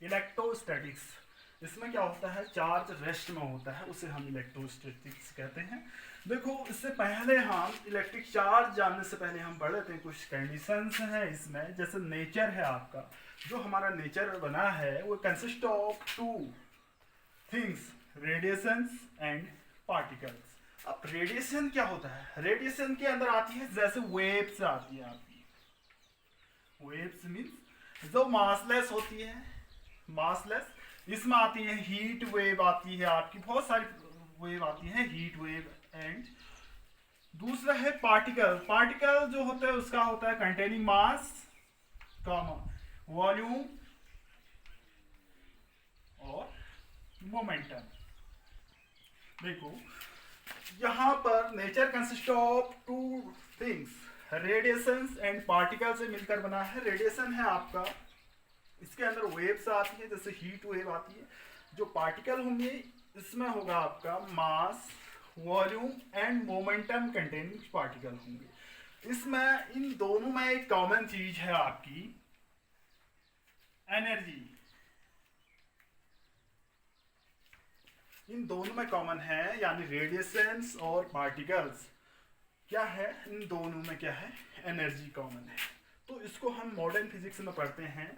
Electrostatics, इसमें क्या होता है, चार्ज रेस्ट में होता है, उसे हम इलेक्ट्रोस्टैटिक्स कहते हैं। देखो इससे पहले हम इलेक्ट्रिक चार्ज जानने से पहले हम पढ़ लेते हैं कुछ कंडीशंस हैं इसमें। जैसे नेचर है आपका, जो हमारा नेचर बना है वो consist of two things, radiations and particles. अब रेडिएशन क्या होता है, रेडिएशन के अंदर आती है जैसे वेव्स आती है आपकी, वेव्स मीन्स जो मासलेस होती है, मासलेस। इसमें आती है हीट वेव आती है आपकी, बहुत सारी वेव आती है, हीट वेव। एंड दूसरा है पार्टिकल, पार्टिकल जो होता है उसका होता है कंटेनिंग मास, वॉल्यूम और मोमेंटम। देखो यहां पर nature consist of two things, radiation and particle से मिलकर बना है। रेडिएशन है आपका, इसके अंदर वेव्स आती है जैसे हीट वेव आती है। जो पार्टिकल होंगे इसमें होगा आपका mass, volume and momentum containing particle होंगे। इसमें इन दोनों में एक कॉमन चीज है आपकी एनर्जी, इन दोनों में कॉमन है, यानी रेडिएशंस और पार्टिकल्स क्या है, इन दोनों में क्या है, एनर्जी कॉमन है। तो इसको हम मॉडर्न फिजिक्स में पढ़ते हैं।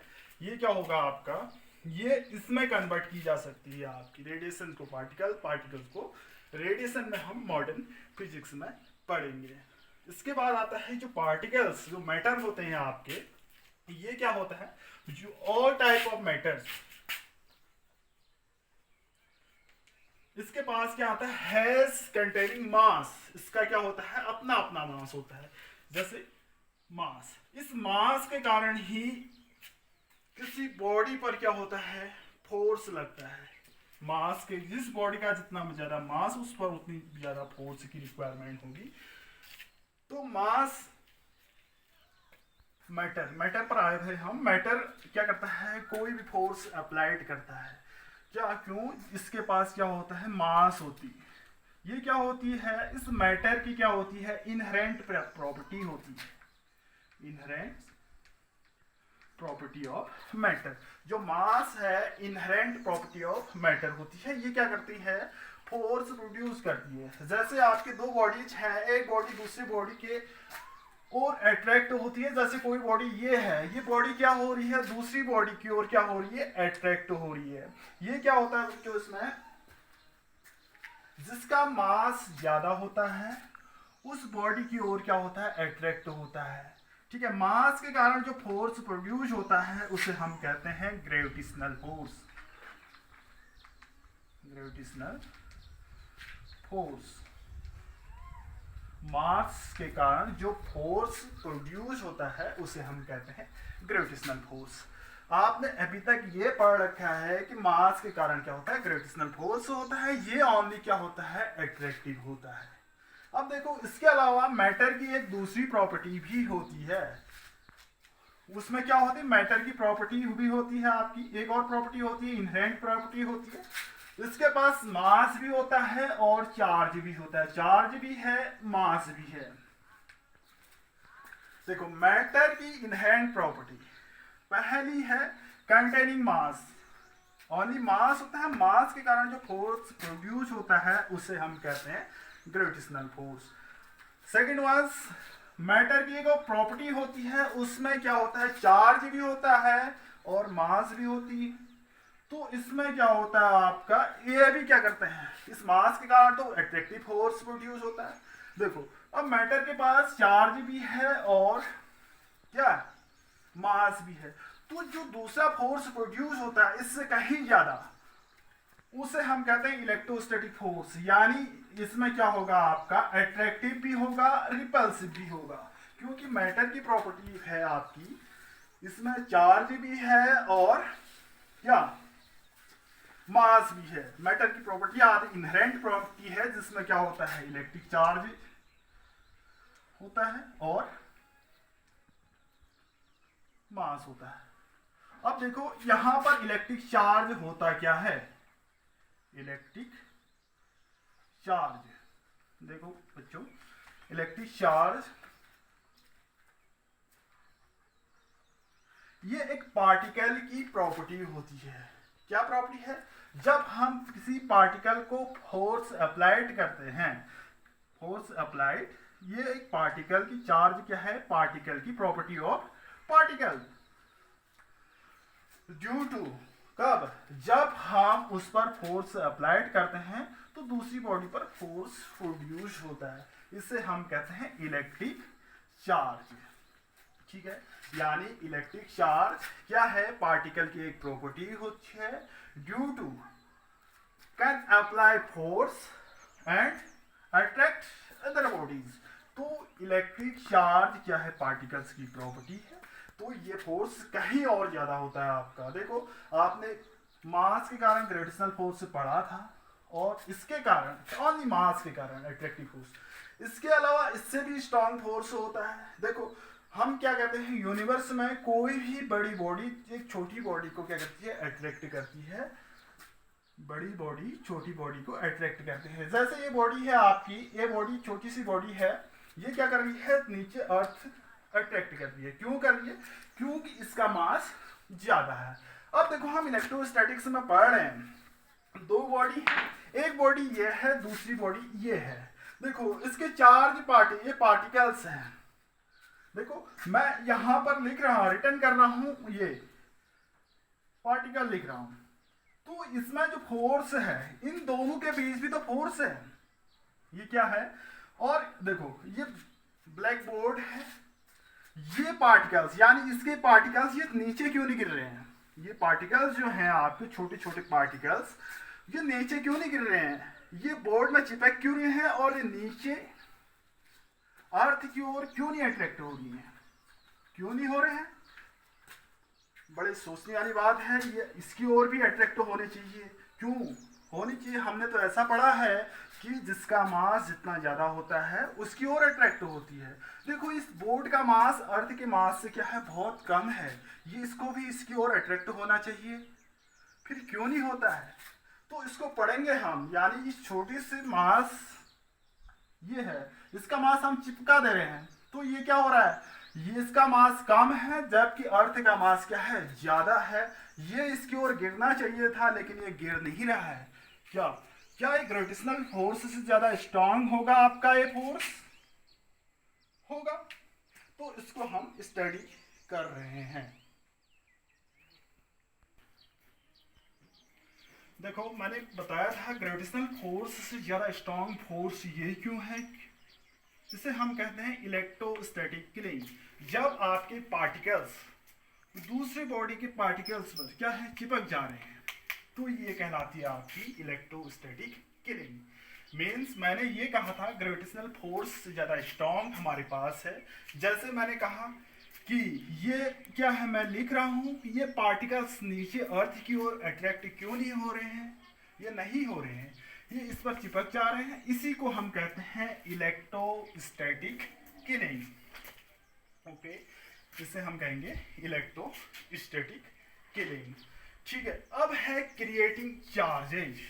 ये क्या होगा आपका, ये इसमें कन्वर्ट की जा सकती है आपकी रेडिएशन को पार्टिकल, पार्टिकल्स को रेडिएशन में हम मॉडर्न फिजिक्स में पढ़ेंगे। इसके बाद आता है जो पार्टिकल्स, जो मैटर होते हैं आपके, ये क्या होता है, जो ऑल टाइप ऑफ मैटर्स, इसके पास क्या आता है, हैज कंटेनिंग मास, इसका क्या होता है, अपना अपना मास होता है। जैसे मास, इस मास के कारण ही किसी बॉडी पर क्या होता है, फोर्स लगता है। मास के, जिस बॉडी का जितना ज्यादा मास उस पर उतनी ज्यादा फोर्स की रिक्वायरमेंट होगी। तो मास, मैटर, मैटर पर आए थे हम। मैटर क्या करता है, कोई भी फोर्स अप्लाइड करता है, क्या, क्यों, इसके पास क्या होता है, मास होती है। ये क्या होती है, इस मैटर की क्या होती है, इनहेरेंट प्रॉपर्टी होती है, इनहेरेंट प्रॉपर्टी ऑफ मैटर। जो मास है इनहेरेंट प्रॉपर्टी ऑफ मैटर होती है। ये क्या करती है, फोर्स प्रोड्यूस करती है। जैसे आपके दो बॉडीज हैं, एक बॉडी दूसरी बॉडी के और अट्रैक्ट होती है। जैसे कोई बॉडी ये है, ये बॉडी क्या हो रही है, दूसरी बॉडी की ओर क्या हो रही है, अट्रैक्ट हो रही है। ये क्या होता है बच्चों, इसमें जिसका मास ज्यादा होता है उस बॉडी की ओर क्या होता है, अट्रैक्ट होता है। ठीक है, मास के कारण जो फोर्स प्रोड्यूस होता है उसे हम कहते हैं ग्रेविटेशनल फोर्स, ग्रेविटेशनल फोर्स। मास के कारण जो फोर्स प्रोड्यूस होता है उसे हम कहते हैं ग्रेविटेशनल फोर्स। आपने अभी तक ये पढ़ रखा है कि मास के कारण क्या होता है, ग्रेविटेशनल फोर्स होता है। ये ओनली क्या होता है, अट्रैक्टिव होता है। अब देखो इसके अलावा मैटर की एक दूसरी प्रॉपर्टी भी होती है। उसमें क्या होती है, मैटर की प्रॉपर्टी भी होती है आपकी, एक और प्रॉपर्टी होती है, इनहेरेंट प्रॉपर्टी होती है। इसके पास मास भी होता है और चार्ज भी होता है, चार्ज भी है, मास भी है। देखो मैटर की इनहेरेंट प्रॉपर्टी पहली है कंटेनिंग मास, ओनली मास होता है। मास के कारण जो फोर्स प्रोड्यूस होता है उसे हम कहते हैं gravitational force. Second was matter की एक प्रॉपर्टी होती है, उसमें क्या होता है, चार्ज भी होता है और मास भी होती है। तो इसमें क्या होता है आपका, ये भी क्या करते हैं, इस मास के कारण तो अट्रैक्टिव फोर्स प्रोड्यूस होता है। देखो अब मैटर के पास चार्ज भी है और क्या, मास भी है। तो जो दूसरा फोर्स प्रोड्यूस होता है इससे कहीं ज्यादा, उसे हम कहते हैं इलेक्ट्रोस्टैटिक फोर्स। यानी इसमें क्या होगा आपका, अट्रैक्टिव भी होगा, रिपल्सिव भी होगा। क्योंकि मैटर की प्रॉपर्टी है आपकी, इसमें चार्ज भी है और क्या, मास भी है। मैटर की प्रॉपर्टी आती इनहेरेंट प्रॉपर्टी है, जिसमें क्या होता है, इलेक्ट्रिक चार्ज होता है और मास होता है। अब देखो यहां पर इलेक्ट्रिक चार्ज होता क्या है, इलेक्ट्रिक चार्ज, देखो बच्चों इलेक्ट्रिक चार्ज, ये एक पार्टिकल की प्रॉपर्टी होती है। क्या प्रॉपर्टी है? जब हम किसी पार्टिकल को फोर्स अप्लाइड करते हैं, फोर्स अप्लाइड, ये एक पार्टिकल की चार्ज क्या है? पार्टिकल की property of particle. Due to, कब? जब हम उस पर फोर्स अप्लाइड करते हैं तो दूसरी बॉडी पर फोर्स प्रोड्यूस होता है, इसे हम कहते हैं इलेक्ट्रिक चार्ज। ठीक है, यानी इलेक्ट्रिक चार्ज क्या है? पार्टिकल की एक प्रॉपर्टी होती है। Due to can apply force and attract other bodies. तो इलेक्ट्रिक चार्ज क्या है? पार्टिकल्स की प्रॉपर्टी है। तो ये फोर्स कहीं और ज्यादा होता है आपका। देखो, आपने मास के कारण ग्रेविटेशनल फोर्स से पढ़ा था, और इसके कारण, ओनली मास के कारण अट्रैक्टिव फोर्स। इसके अलावा इससे भी स्ट्रॉन्ग फोर्स होता है। देखो, हम क्या कहते हैं, यूनिवर्स में कोई भी बड़ी बॉडी एक छोटी बॉडी को क्या करती है? अट्रैक्ट करती है। बड़ी बॉडी छोटी बॉडी को अट्रैक्ट करती है। जैसे ये बॉडी है आपकी, ये बॉडी छोटी सी बॉडी है, ये क्या कर रही है? नीचे अर्थ अट्रैक्ट कर रही है। क्यों कर रही है? क्योंकि इसका मास ज्यादा है। अब देखो, हम इलेक्ट्रोस्टैटिक्स में पढ़ रहे हैं, दो बॉडी है, एक बॉडी ये है, दूसरी बॉडी ये है। देखो, इसके चार्ज ये पार्टिकल्स हैं। देखो, मैं यहां पर लिख रहा हूं, रिटर्न कर रहा हूं, ये पार्टिकल लिख रहा हूं। तो इसमें जो फोर्स है, इन दोनों के बीच भी तो फोर्स है। ये क्या है? और देखो, ये ब्लैक बोर्ड है, ये पार्टिकल्स, यानी इसके पार्टिकल्स ये नीचे क्यों नहीं गिर रहे हैं? ये पार्टिकल्स जो हैं आपके, छोटे छोटे पार्टिकल्स, ये नीचे क्यों नहीं गिर रहे हैं? ये बोर्ड में चिपक क्यों रहे हैं, और ये नीचे अर्थ की ओर क्यों नहीं अट्रैक्ट हो रही है? क्यों नहीं हो रहे हैं? बड़े सोचने वाली बात है। ये इसकी ओर भी अट्रैक्ट होने चाहिए। क्यों होनी चाहिए? हमने तो ऐसा पढ़ा है कि जिसका मास जितना ज्यादा होता है उसकी ओर अट्रैक्ट होती है। देखो, इस बोर्ड का मास अर्थ के मास से क्या है? बहुत कम है। ये इसको भी इसकी ओर अट्रैक्ट होना चाहिए, फिर क्यों नहीं होता है? तो इसको पढ़ेंगे हम। यानी इस छोटी सी मास ये है, इसका मास हम चिपका दे रहे हैं, तो ये क्या हो रहा है? ये इसका मास कम है, जबकि अर्थ का मास क्या है? ज्यादा है। ये इसकी ओर गिरना चाहिए था, लेकिन ये गिर नहीं रहा है। क्या क्या ये ग्रेविटेशनल फोर्स से ज्यादा स्ट्रांग होगा आपका ये फोर्स? होगा। तो इसको हम स्टडी कर रहे हैं। देखो, मैंने बताया था ग्रेविटेशनल फोर्स से ज्यादा स्ट्रांग फोर्स ये क्यों है? इसे हम कहते हैं इलेक्ट्रोस्टैटिक किलिंग। जब आपके पार्टिकल्स दूसरे बॉडी के पार्टिकल्स पर क्या है? चिपक जा रहे हैं, तो ये कहलाती है आपकी इलेक्ट्रोस्टैटिक किलिंग। मीन्स मैंने ये कहा था ग्रेविटेशनल फोर्स से ज्यादा स्ट्रांग हमारे पास है। जैसे मैंने कहा कि ये क्या है, मैं लिख रहा हूं, ये पार्टिकल्स नीचे अर्थ की ओर अट्रैक्ट क्यों नहीं हो रहे हैं? ये नहीं हो रहे हैं, ये इस पर चिपक जा रहे हैं। इसी को हम कहते हैं इलेक्ट्रोस्टैटिक किलिंग। ओके, इसे हम कहेंगे इलेक्ट्रोस्टैटिक किलिंग। ठीक है, अब है क्रिएटिंग चार्जेज।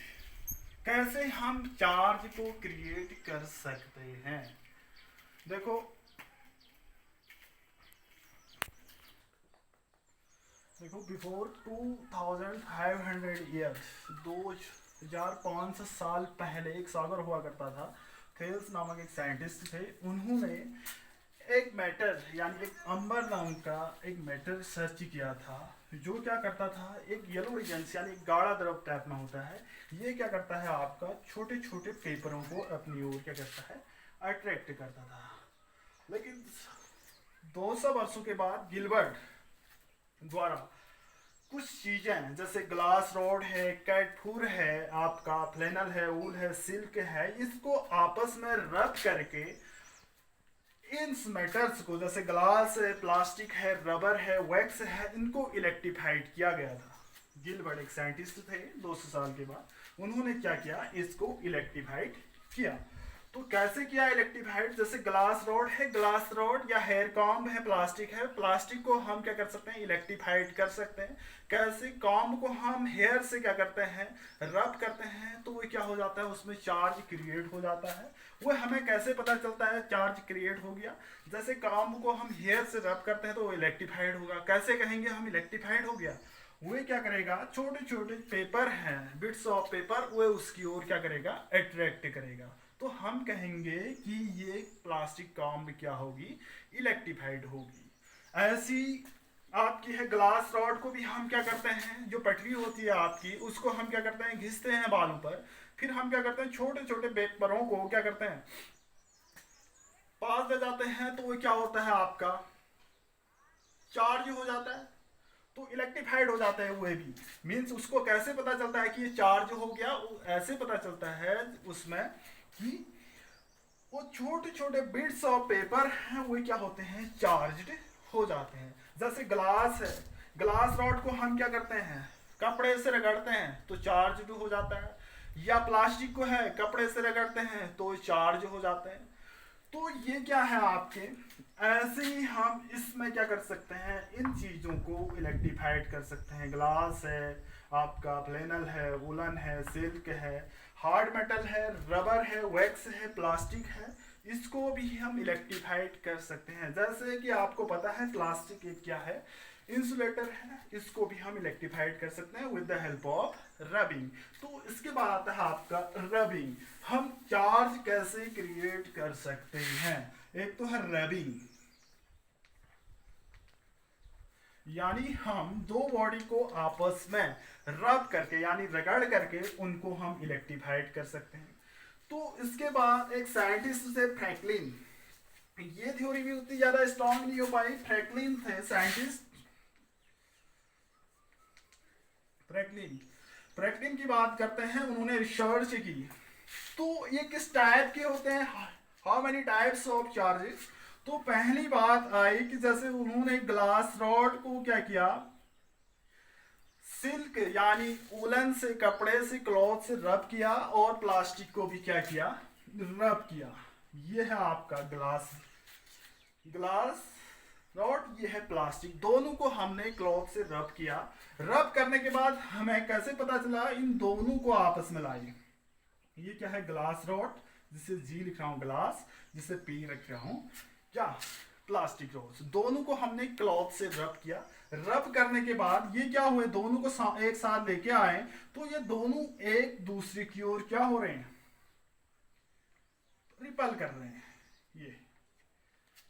कैसे हम चार्ज को क्रिएट कर सकते हैं? देखो, बिफोर 2500 ईयर्स, 2500 साल पहले एक सागर हुआ करता था। थेल्स नामक एक साइंटिस्ट थे। उन्होंने एक मैटर, यानी एक अंबर नाम का एक मैटर सर्च किया था, जो क्या करता था? एक येलो एजेंस, यानी एक गाढ़ा द्रव टाइप में होता है। ये क्या करता है? आपका छोटे छोटे पेपरों को अपनी ओर क्या करता है? अट्रैक्ट करता था। लेकिन 200 वर्षों के बाद गिलबर्ट द्वारा कुछ चीजें, जैसे ग्लास रॉड है, कैटफूर है, आपका फ्लेनल है, वूल है, सिल्क है, इसको आपस में रब करके इन मेटल्स को, जैसे ग्लास है, प्लास्टिक है, रबर है, वैक्स है, इनको इलेक्ट्रीफाइड किया गया था। गिलबर्ट एक साइंटिस्ट थे, 200 साल के बाद उन्होंने क्या किया? इसको इलेक्ट्रीफाइड किया। तो कैसे किया इलेक्ट्रीफाइड, जैसे ग्लास रॉड है, ग्लास रॉड या हेयर कॉम्ब है, प्लास्टिक को हम क्या कर सकते हैं, इलेक्ट्रीफाइड कर सकते हैं। कैसे, कॉम्ब को हम हेयर से क्या करते हैं, रब करते हैं, तो वो क्या हो जाता है, उसमें चार्ज क्रिएट हो जाता है। वो हमें कैसे पता चलता है चार्ज क्रिएट हो गया, जैसे कॉम्ब को हम हेयर से रब करते हैं तो वो इलेक्ट्रीफाइड होगा। कैसे कहेंगे हम इलेक्ट्रीफाइड हो गया, वो क्या करेगा, छोटे छोटे पेपर हैं, बिट्स ऑफ पेपर, वो उसकी ओर क्या करेगा, अट्रैक्ट करेगा। तो हम कहेंगे कि ये प्लास्टिक कॉम्ब क्या होगी, इलेक्ट्रीफाइड होगी। ऐसी आपकी है ग्लास रॉड को भी हम क्या करते हैं, जो पटरी होती है आपकी, उसको हम क्या करते हैं, घिसते हैं बालू पर, फिर हम क्या करते हैं, छोटे छोटे पेपरों को क्या करते हैं, पास ले जाते हैं, तो वो क्या होता है आपका, चार्ज हो जाता है, तो इलेक्ट्रीफाइड हो जाता है। वो भी मीन्स उसको कैसे पता चलता है कि ये चार्ज हो गया, ऐसे पता चलता है उसमें कि वो छोटे छोटे बिट्स ऑफ पेपर हैं, वो क्या होते हैं, चार्ज्ड हो जाते हैं। जैसे ग्लास है, ग्लास रॉड को हम क्या करते हैं, कपड़े से रगड़ते हैं तो चार्ज हो जाता है, या प्लास्टिक को है कपड़े से रगड़ते हैं तो चार्ज हो जाते हैं। तो ये क्या है आपके, ऐसे ही हम इसमें क्या कर सकते हैं, इन चीज़ों को इलेक्ट्रीफाइड कर सकते हैं। ग्लास है आपका, फ्लेनल है, वुलन है, सिल्क है, हार्ड मेटल है, रबर है, वैक्स है, प्लास्टिक है, इसको भी हम इलेक्ट्रीफाइड कर सकते हैं। जैसे कि आपको पता है प्लास्टिक एक क्या है, इंसुलेटर है, इसको भी हम इलेक्ट्रीफाइड कर सकते हैं with the help of rubbing. तो इसके बाद आता है आपका रबिंग, हम चार्ज कैसे क्रिएट कर सकते हैं। एक तो है रबिंग, यानी हम दो बॉडी को आपस में रब करके यानी रगड़ करके उनको हम इलेक्ट्रीफाइड कर सकते हैं। तो इसके बाद एक साइंटिस्ट थे फ्रैंकलिन, ये थ्योरी भी उतनी ज्यादा स्ट्रांग नहीं हो पाई। फ्रैंकलिन थे साइंटिस्ट, फ्रैंकलिन की बात करते हैं, उन्होंने रिसर्च की। तो ये किस टाइप के होते हैं, how many types of charges. तो पहली बात आई कि जैसे उन्होंने ग्लास रॉड को क्या किया, सिल्क यानी वुलन से, कपड़े से, क्लॉथ से रब किया, और प्लास्टिक को भी क्या किया, रब किया। ये है आपका ग्लास रॉड, ये है प्लास्टिक, दोनों को हमने क्लॉथ से रब किया। रब करने के बाद हमें कैसे पता चला, इन दोनों को आपस में लाए। ये क्या है, ग्लास रॉड, जिसे जी लिख रहा हूं ग्लास, जिसे पी रख रहा हूं क्या, प्लास्टिक रॉड, दोनों को हमने क्लॉथ से रब किया। रब करने के बाद ये क्या हुए, दोनों को एक साथ लेके आए, तो ये दोनों एक दूसरे की ओर क्या हो रहे हैं, रिपल कर रहे हैं। ये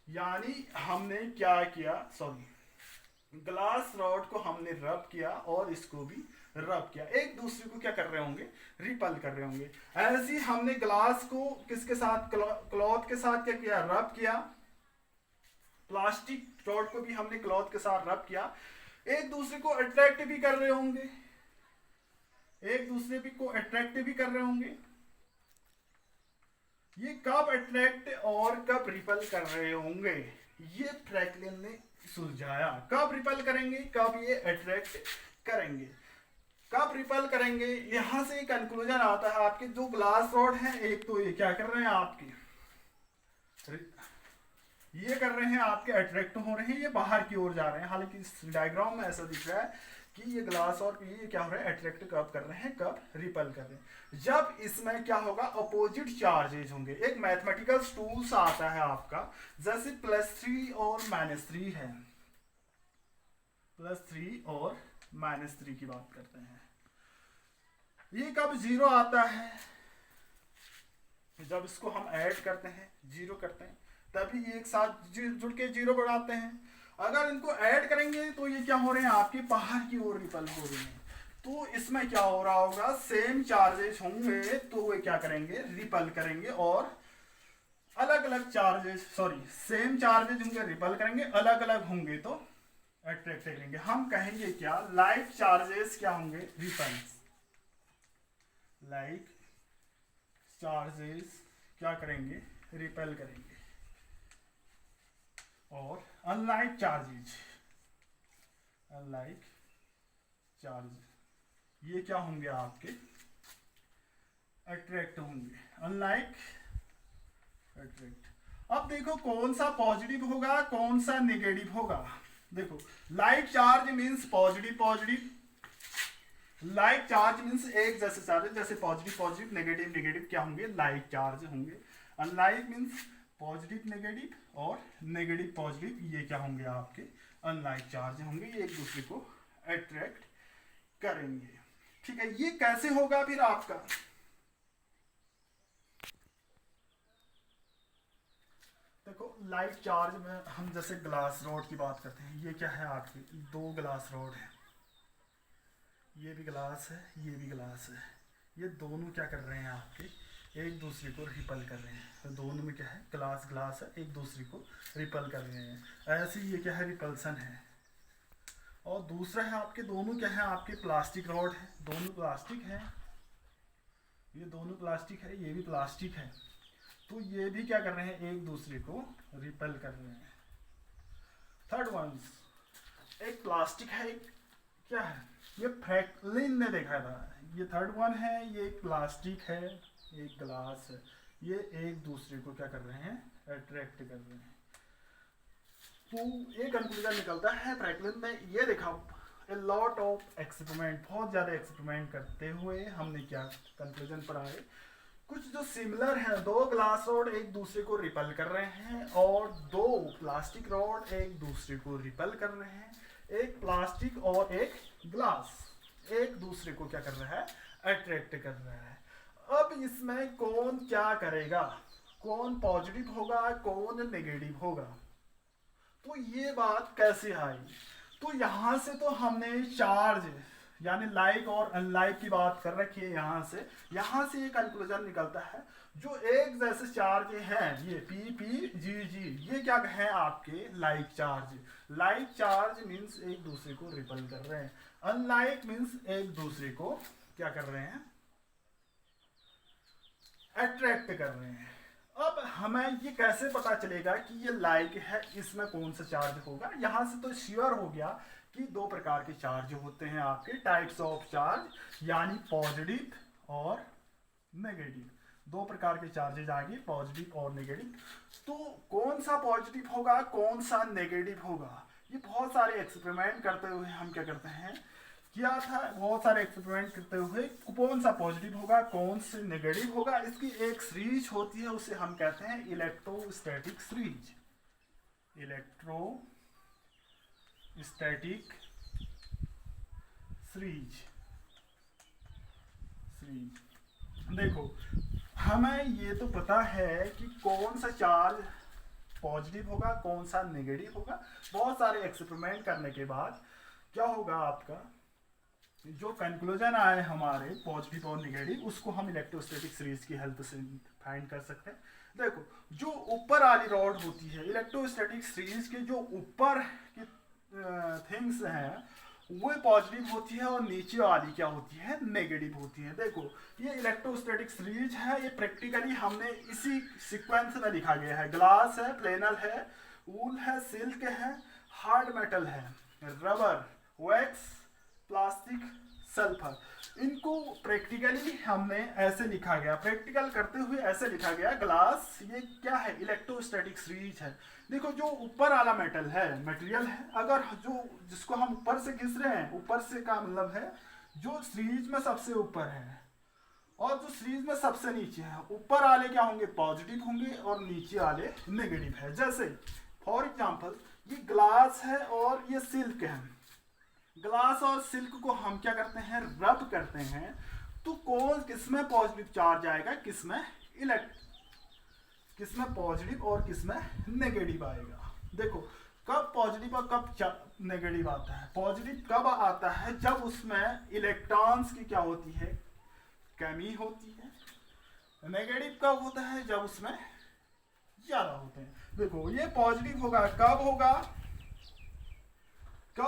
यानी हमने क्या किया, सॉरी, ग्लास रॉड को हमने रब किया और इसको भी रब किया, एक दूसरे को क्या कर रहे होंगे, रिपल कर रहे होंगे। ऐसे ही हमने ग्लास को किसके साथ, क्लॉथ के साथ क्या किया, रब किया। प्लास्टिक रॉड को भी हमने क्लॉथ के साथ रब किया, एक दूसरे को अट्रैक्ट भी कर रहे होंगे, एक दूसरे को अट्रैक्ट भी कर रहे होंगे। ये कब अट्रैक्ट और कब रिपल कर रहे होंगे, ये फ्रैंकलिन ने सुलझाया। कब रिपल करेंगे, कब ये अट्रैक्ट करेंगे, कब रिपल करेंगे। यहां से कंक्लूजन आता है आपके जो ग्लास रॉड है, एक तो ये क्या कर रहे हैं आपके, ये कर रहे हैं आपके अट्रैक्ट हो रहे हैं, ये बाहर की ओर जा रहे हैं। हालांकि इस डायग्राम में ऐसा दिख रहा है कि ये ग्लास और ये क्या हो रहा है, अट्रैक्ट कब कर रहे हैं, कब रिपल कर रहे हैं। जब इसमें क्या होगा, अपोजिट चार्जेज होंगे। एक मैथमेटिकल टूल्स आता है आपका, जैसे +3 और -3 है, +3 और -3 की बात करते हैं। ये कब 0 आता है, जब इसको हम ऐड करते हैं, 0 करते हैं, तभी एक साथ जुड़ के 0 बढ़ाते हैं। अगर इनको ऐड करेंगे तो ये क्या हो रहे हैं, आपके बाहर की ओर रिपल हो रहे हैं। तो इसमें क्या हो रहा होगा, सेम चार्जेस होंगे तो वे क्या करेंगे, रिपल करेंगे, और अलग अलग चार्जेस, सॉरी सेम चार्जेस होंगे रिपल करेंगे, अलग अलग होंगे तो अट्रैक्ट करेंगे। हम कहेंगे क्या, लाइक चार्जेस क्या होंगे, रिपल्स, लाइक चार्जेस क्या करेंगे, रिपेल करेंगे, और अनलाइक चार्जेज, अनलाइक चार्ज ये क्या होंगे आपके, अट्रैक्ट होंगे। Unlike attract. अब देखो कौन सा पॉजिटिव होगा कौन सा नेगेटिव होगा। देखो like charge means positive positive, like charge means एक जैसे चार्ज, जैसे पॉजिटिव पॉजिटिव नेगेटिव नेगेटिव क्या होंगे, लाइक चार्ज होंगे। अनलाइक मीन्स पॉजिटिव नेगेटिव और नेगेटिव पॉजिटिव, ये क्या होंगे आपके अनलाइक चार्ज होंगे, ये एक दूसरे को अट्रैक्ट करेंगे। ठीक है, ये कैसे होगा फिर आपका, देखो लाइक चार्ज में हम जैसे ग्लास रॉड की बात करते हैं, ये क्या है आपके दो ग्लास रॉड है, ये भी ग्लास है ये भी ग्लास है, ये दोनों क्या कर रहे हैं आपके एक दूसरे को रिपल कर रहे हैं, तो दोनों में क्या है ग्लास ग्लास है एक दूसरे को रिपल कर रहे हैं, ऐसे ही ये क्या है रिपल्सन है। और दूसरा है आपके दोनों क्या है आपके प्लास्टिक रॉड है, दोनों प्लास्टिक है, ये दोनों प्लास्टिक है ये भी प्लास्टिक है, तो ये भी क्या कर रहे हैं एक दूसरे को रिपेल कर रहे हैं। थर्ड वन एक प्लास्टिक है एक क्या है, ये फ्रैंकलिन ने देखा था, ये थर्ड वन है, ये एक प्लास्टिक है एक ग्लास है, ये एक दूसरे को क्या कर रहे हैं अट्रैक्ट कर रहे हैं। तो ये कंक्लूजन निकलता है फ्रैंकलिन ने ये देखा, ए लॉट ऑफ एक्सपेरिमेंट, बहुत ज़्यादा एक्सपेरिमेंट करते हुए हमने क्या कंक्लूजन पर आए, कुछ जो सिमिलर है, दो ग्लास रॉड एक दूसरे को रिपल कर रहे हैं और दो प्लास्टिक रॉड एक दूसरे को रिपल कर रहे हैं, एक प्लास्टिक और एक ग्लास एक दूसरे को क्या कर रहा है अट्रैक्ट कर रहा है। अब इसमें कौन क्या करेगा, कौन पॉजिटिव होगा कौन नेगेटिव होगा, तो ये बात कैसे आई, तो यहाँ से तो हमने चार्ज यानी लाइक और अनलाइक की बात कर रखी है, यहाँ से ये कंक्लूजन निकलता है, जो एक जैसे चार्ज हैं ये पी पी जी जी, ये क्या है आपके like charge, like charge means एक दूसरे को रिपल कर रहे हैं, अनलाइक मीन्स एक दूसरे को क्या कर रहे हैं अट्रैक्ट कर रहे हैं। अब हमें ये कैसे पता चलेगा कि ये लाइक है, इसमें कौन सा चार्ज होगा, यहाँ से तो श्योर हो गया कि दो प्रकार के चार्ज होते हैं आपके टाइप्स ऑफ चार्ज, यानी पॉजिटिव और नेगेटिव, दो प्रकार के चार्जेज आएंगे पॉजिटिव और नेगेटिव। तो कौन सा पॉजिटिव होगा कौन सा नेगेटिव होगा, ये बहुत सारे एक्सपेरिमेंट करते हुए हम क्या करते हैं किया था, बहुत सारे एक्सपेरिमेंट करते हुए कौन सा पॉजिटिव होगा कौन से नेगेटिव होगा, इसकी एक सीरीज होती है, उसे हम कहते हैं इलेक्ट्रोस्टैटिक सीरीज, इलेक्ट्रोस्टैटिक सीरीज। देखो हमें ये तो पता है कि कौन सा चार्ज पॉजिटिव होगा कौन सा नेगेटिव होगा, बहुत सारे एक्सपेरिमेंट करने के बाद क्या होगा आपका जो कंक्लूजन आए हमारे पॉजिटिव और नेगेटिव, उसको हम इलेक्ट्रोस्टैटिक सीरीज की हेल्प से फाइंड कर सकते हैं। देखो जो ऊपर वाली रॉड होती है इलेक्ट्रोस्टैटिक सीरीज के जो ऊपर की थिंग्स हैं वो पॉजिटिव होती है और नीचे वाली क्या होती है नेगेटिव होती है। देखो ये इलेक्ट्रोस्टैटिक सीरीज है, ये प्रैक्टिकली हमने इसी सीक्वेंस में लिखा गया है, ग्लास है, प्लेनल है, वूल है, सिल्क है, हार्ड मेटल है, रबर, वैक्स, प्लास्टिक, सल्फर, इनको प्रैक्टिकली हमने ऐसे लिखा गया, प्रैक्टिकल करते हुए ऐसे लिखा गया, ग्लास ये क्या है इलेक्ट्रोस्टैटिक सीरीज है। देखो जो ऊपर वाला मेटल है मटेरियल है, अगर जो जिसको हम ऊपर से घिस रहे हैं, ऊपर से का मतलब है जो सीरीज में सबसे ऊपर है और जो सीरीज में सबसे नीचे है, ऊपर वाले क्या होंगे पॉजिटिव होंगे और नीचे वाले नेगेटिव है। जैसे फॉर एग्जांपल ये ग्लास है और ये सिल्क है, ग्लास और सिल्क को हम क्या करते हैं रब करते हैं, तो कौन किसमें पॉजिटिव चार्ज आएगा किसमें पॉजिटिव और किसमें नेगेटिव आएगा। देखो कब पॉजिटिव और कब नेगेटिव आता है, पॉजिटिव कब आता है जब उसमें इलेक्ट्रॉन्स की क्या होती है कमी होती है, नेगेटिव कब होता है जब उसमें ज्यादा होते हैं। देखो ये पॉजिटिव होगा कब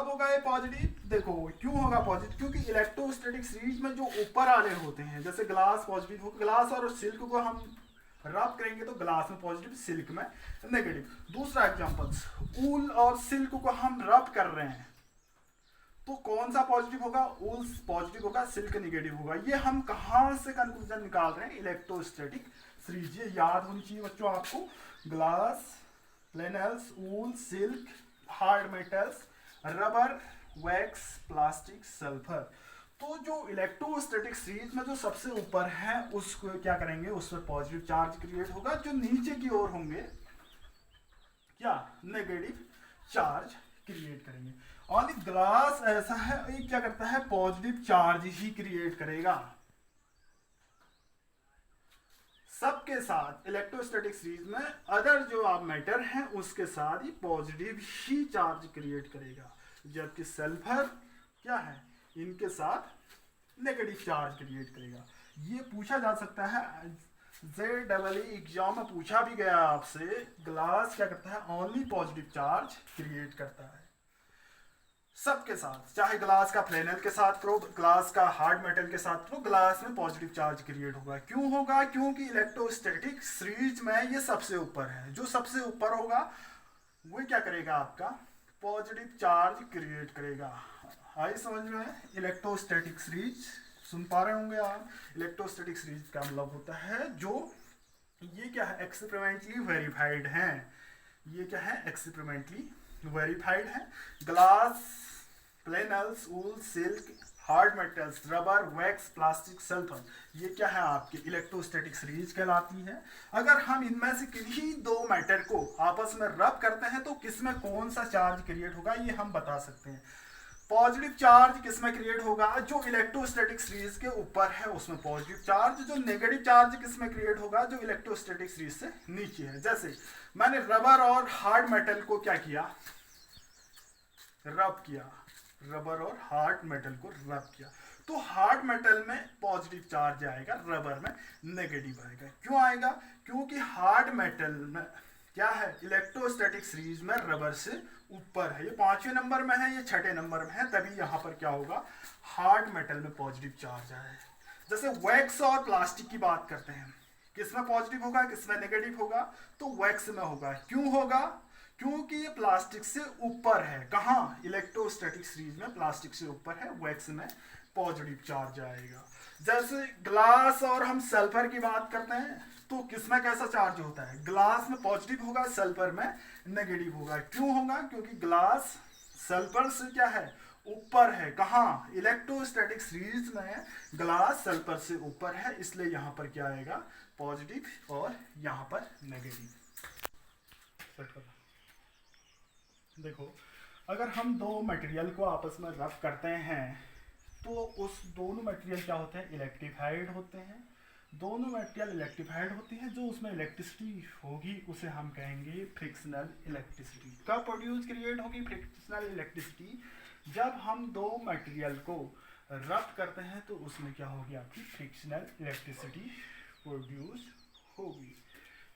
होगा ये पॉजिटिव, देखो क्यों होगा पॉजिटिव, क्योंकि इलेक्ट्रोस्टैटिक सीरीज में जो ऊपर वाले होते हैं जैसे ग्लास पॉजिटिव होगा, ग्लास और सिल्क को हम रब करेंगे तो ग्लास में पॉजिटिव सिल्क में नेगेटिव। दूसरा एग्जांपल वूल और सिल्क को हम रब कर रहे हैं तो कौन सा पॉजिटिव होगा, वूल पॉजिटिव होगा, सिल्क नेगेटिव होगा। ये हम कहाँ से कंक्लूजन निकाल रहे हैं, इलेक्ट्रोस्टैटिक सीरीज। ये याद होनी चाहिए बच्चों आपको, glass, flannels, wool, silk, hard metals, rubber, wax, plastic, sulphur. तो जो इलेक्ट्रोस्टैटिक सीरीज में जो सबसे ऊपर है उसको क्या करेंगे, उस पर पॉजिटिव चार्ज क्रिएट होगा, जो नीचे की ओर होंगे क्या, नेगेटिव चार्ज क्रिएट करेंगे। और ग्लास ऐसा है, ये क्या करता है, पॉजिटिव चार्ज ही क्रिएट करेगा सबके साथ। इलेक्ट्रोस्टैटिक सीरीज में अदर जो आप मैटर हैं उसके साथ ही पॉजिटिव ही चार्ज क्रिएट करेगा, जबकि सल्फर क्या है, इनके साथ नेगेटिव चार्ज क्रिएट करेगा। ये पूछा जा सकता है, JEE एग्जाम में पूछा भी गया आपसे, ग्लास क्या करता है, ओनली पॉजिटिव चार्ज क्रिएट करता है सबके साथ, चाहे ग्लास का फ्लैनेल के साथ करो, ग्लास का हार्ड मेटल के साथ करो, ग्लास में पॉजिटिव चार्ज क्रिएट होगा। क्यों होगा, क्योंकि इलेक्ट्रोस्टैटिक सीरीज में ये सबसे ऊपर है, जो सबसे ऊपर होगा वो क्या करेगा, आपका पॉजिटिव चार्ज क्रिएट करेगा। आई समझ में, इलेक्ट्रोस्टैटिक सीरीज सुन पा रहे होंगे आप। इलेक्ट्रोस्टैटिक सीरीज का मतलब होता है जो ये क्या है, एक्सपेरिमेंटली वेरीफाइड है। ये क्या है, एक्सपेरिमेंटली वेरीफाइड है। Glass, flannels, wool, silk, hard metals, rubber, wax, plastic, sulphur, ये क्या है, आपकी इलेक्ट्रोस्टैटिक सीरीज कहलाती है। अगर हम इनमें से किन्हीं दो मैटर को आपस में रब करते हैं तो किसमें कौन सा चार्ज क्रिएट होगा, ये हम बता सकते हैं। पॉजिटिव चार्ज किसमें क्रिएट होगा, जो इलेक्ट्रोस्टैटिक सीरीज के ऊपर है उसमें पॉजिटिव चार्ज। जो नेगेटिव चार्ज किसमें क्रिएट होगा, जो इलेक्ट्रोस्टैटिक सीरीज से नीचे है। जैसे मैंने रबर और हार्ड मेटल को क्या किया, रब किया, रबर और हार्ड मेटल को रब किया, तो हार्ड मेटल में पॉजिटिव चार्ज आएगा, रबर में नेगेटिव आएगा। क्यों आएगा, क्योंकि हार्ड मेटल में क्या है, इलेक्ट्रोस्टैटिक सीरीज में रबर से ऊपर है। ये 5वें नंबर में है, ये 6ठे नंबर में है, तभी यहां पर क्या होगा, हार्ड मेटल में पॉजिटिव चार्ज आए। जैसे वैक्स और प्लास्टिक की बात करते हैं, किसमें पॉजिटिव होगा, किसमें नेगेटिव होगा, तो वैक्स में होगा। क्यों होगा, क्योंकि ये प्लास्टिक से ऊपर है। कहाँ, इलेक्ट्रोस्टैटिक सीरीज में प्लास्टिक से ऊपर है, वैक्स में पॉजिटिव चार्ज आएगा। जैसे ग्लास और हम सल्फर की बात करते हैं, तो किसमें कैसा चार्ज होता है, ग्लास में पॉजिटिव होगा, सल्फर में नेगेटिव होगा। क्यों होगा, क्योंकि ग्लास सल्फर से क्या है, ऊपर है। कहाँ, इलेक्ट्रोस्टैटिक सीरीज में ग्लास सल्फर से ऊपर है, इसलिए यहां पर क्या आएगा, पॉजिटिव और यहां पर नेगेटिव। देखो, अगर हम दो मटेरियल को आपस में रब करते हैं तो उस दोनों मटेरियल क्या होते हैं, इलेक्ट्रीफाइड होते हैं। दोनों मटेरियल इलेक्ट्रीफाइड होती हैं, जो उसमें इलेक्ट्रिसिटी होगी उसे हम कहेंगे फ्रिक्शनल इलेक्ट्रिसिटी। कब प्रोड्यूस क्रिएट होगी फ्रिक्शनल इलेक्ट्रिसिटी, जब हम दो मटेरियल को रब करते हैं तो उसमें क्या होगी, आपकी फ्रिक्शनल इलेक्ट्रिसिटी प्रोड्यूस होगी।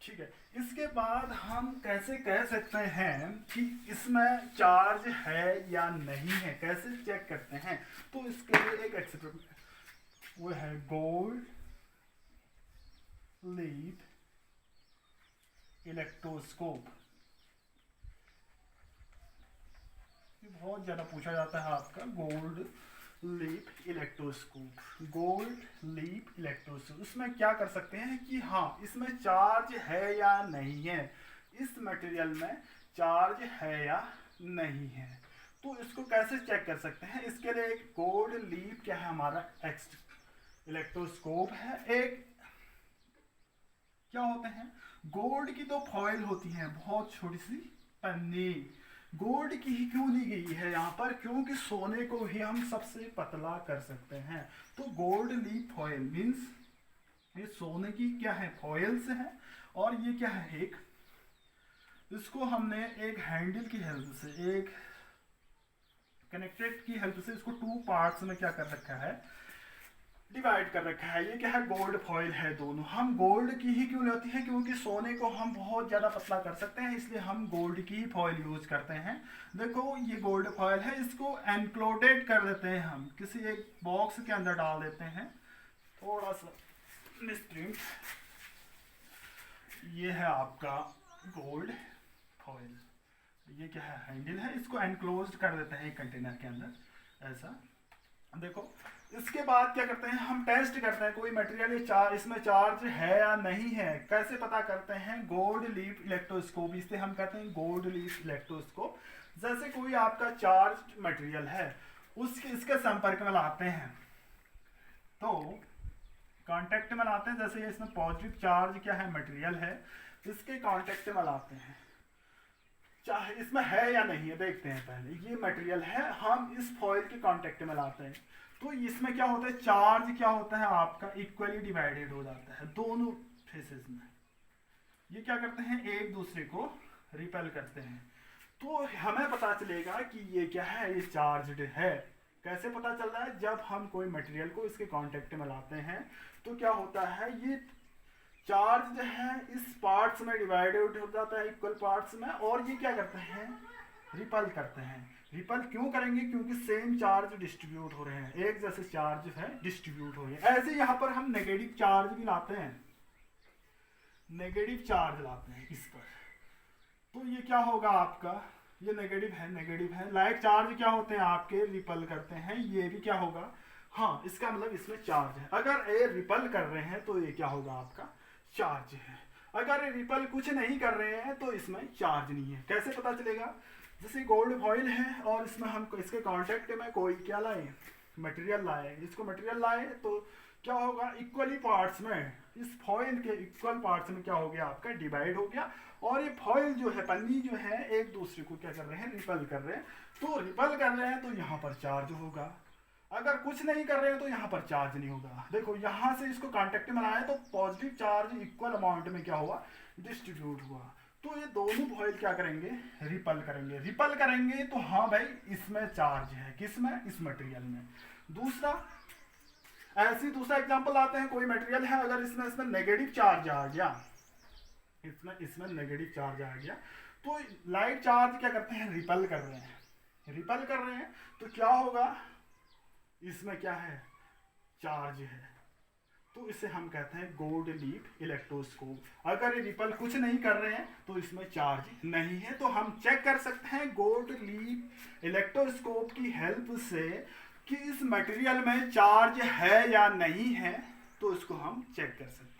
ठीक है, इसके बाद हम कैसे कह सकते हैं कि इसमें चार्ज है या नहीं है, कैसे चेक करते हैं, तो इसके लिए एक एक्सपेरिमेंट वो है गोल्ड लीफ इलेक्ट्रोस्कोप। ये बहुत ज्यादा पूछा जाता है आपका, gold leaf electroscope. Gold leaf electroscope, इसमें क्या कर सकते हैं कि हाँ, इसमें चार्ज है या नहीं है, इस मटेरियल में चार्ज है या नहीं है। तो इसको कैसे चेक कर सकते हैं, इसके लिए एक गोल्ड लीफ क्या है, हमारा इलेक्ट्रोस्कोप है। एक क्या होते हैं, गोल्ड की दो फॉइल होती हैं, बहुत छोटी सी पन्नी। गोल्ड की ही क्यों ली गई है यहाँ पर, क्योंकि सोने को ही हम सबसे पतला कर सकते हैं। तो गोल्ड लीफ फॉइल मींस ये सोने की क्या है, फॉइल्स है। और ये क्या है, एक इसको हमने एक हैंडल की हेल्प से, एक कनेक्टेड की हेल्प से इसको 2 पार्ट्स में क्या कर रखा है, डिवाइड कर रखा है। ये क्या है, गोल्ड फॉइल है दोनों। हम गोल्ड की ही क्यों लेती है, क्योंकि सोने को हम बहुत ज्यादा पतला कर सकते हैं, इसलिए हम गोल्ड की ही फॉइल यूज करते हैं। देखो ये गोल्ड फॉइल है, इसको एनक्लोडेड कर देते हैं, हम किसी एक बॉक्स के अंदर डाल देते हैं, थोड़ा सा मिसप्रिंट। ये है आपका गोल्ड फॉइल, ये क्या है, हैंडल है, इसको एनक्लोज कर देते हैं एक कंटेनर के अंदर। ऐसा देखो। इसके बाद क्या करते हैं, हम टेस्ट करते हैं कोई मटेरियल चार्ज इसमें चार्ज है या नहीं है। कैसे पता करते हैं, गोल्ड लीफ इलेक्ट्रोस्कोप, इससे हम कहते हैं गोल्ड लीफ इलेक्ट्रोस्कोप। जैसे कोई आपका चार्ज मटेरियल है, उसके इसके संपर्क में लाते हैं, तो कांटेक्ट में लाते हैं, जैसे इसमें पॉजिटिव चार्ज क्या है मटेरियल है, इसके कांटेक्ट में लाते हैं, चाहे इसमें है या नहीं है देखते हैं। पहले ये मटेरियल है, हम इस फॉइल के कांटेक्ट में लाते हैं, तो इसमें क्या होता है, चार्ज क्या होता है आपका इक्वली डिवाइडेड हो जाता है दोनों फेसेस में। ये क्या करते हैं, एक दूसरे को रिपेल करते हैं, तो हमें पता चलेगा कि ये क्या है, ये चार्ज्ड है। कैसे पता चल रहा है, जब हम कोई मटेरियल को इसके कांटेक्ट में लाते हैं तो क्या होता है, ये चार्ज जो है इस पार्ट्स में डिवाइडेड हो जाता है इक्वल पार्ट्स में, और ये क्या करते हैं, रिपल करते हैं। रिपल क्यों करेंगे, क्योंकि सेम चार्ज डिस्ट्रीब्यूट हो रहे हैं, एक जैसे चार्ज है डिस्ट्रीब्यूट हो रहे हैं। ऐसे यहाँ पर हम नेगेटिव चार्ज भी लाते हैं, नेगेटिव चार्ज लाते हैं इस पर, तो ये क्या होगा आपका, ये नेगेटिव है। लाइक चार्ज क्या होते हैं आपके, रिपल करते हैं, ये भी क्या होगा, हाँ इसका मतलब इसमें चार्ज है। अगर ये रिपल कर रहे हैं तो ये क्या होगा आपका चार्ज है, अगर ये रिपल कुछ नहीं कर रहे हैं तो इसमें चार्ज नहीं है। कैसे पता चलेगा, जैसे गोल्ड फॉइल है और इसमें हम इसके कांटेक्ट में कोई क्या लाए, मटेरियल लाए, इसको मटेरियल लाए तो क्या होगा, इक्वली पार्ट्स में इस फॉइल के इक्वल पार्ट्स में क्या हो गया आपका, डिवाइड हो गया, और ये फॉइल जो है, पन्नी जो है, एक दूसरे को क्या कर रहे हैं, रिपल कर रहे हैं। तो रिपल कर रहे हैं तो यहाँ पर चार्ज होगा, अगर कुछ नहीं कर रहे हैं तो यहाँ पर चार्ज नहीं होगा। देखो यहाँ से इसको कांटेक्ट में लाया तो पॉजिटिव चार्ज इक्वल अमाउंट में क्या हुआ, डिस्ट्रीब्यूट हुआ। तो ये दोनों फॉइल क्या करेंगे, रिपल करेंगे। रिपल करेंगे तो हाँ भाई इसमें चार्ज है, किसमें, इस मटेरियल में। दूसरा दूसरा एग्जांपल आते हैं, कोई मटेरियल है, अगर इसमें नेगेटिव चार्ज आ गया, इसमें नेगेटिव चार्ज आ गया, तो लाइट चार्ज क्या करते हैं, रिपल कर रहे हैं, तो क्या होगा, इसमें क्या है, चार्ज है, तो इसे हम कहते हैं गोल्ड लीफ इलेक्ट्रोस्कोप। अगर ये रिपल कुछ नहीं कर रहे हैं तो इसमें चार्ज नहीं है, तो हम चेक कर सकते हैं गोल्ड लीफ इलेक्ट्रोस्कोप की हेल्प से कि इस मटेरियल में चार्ज है या नहीं है, तो इसको हम चेक कर सकते हैं।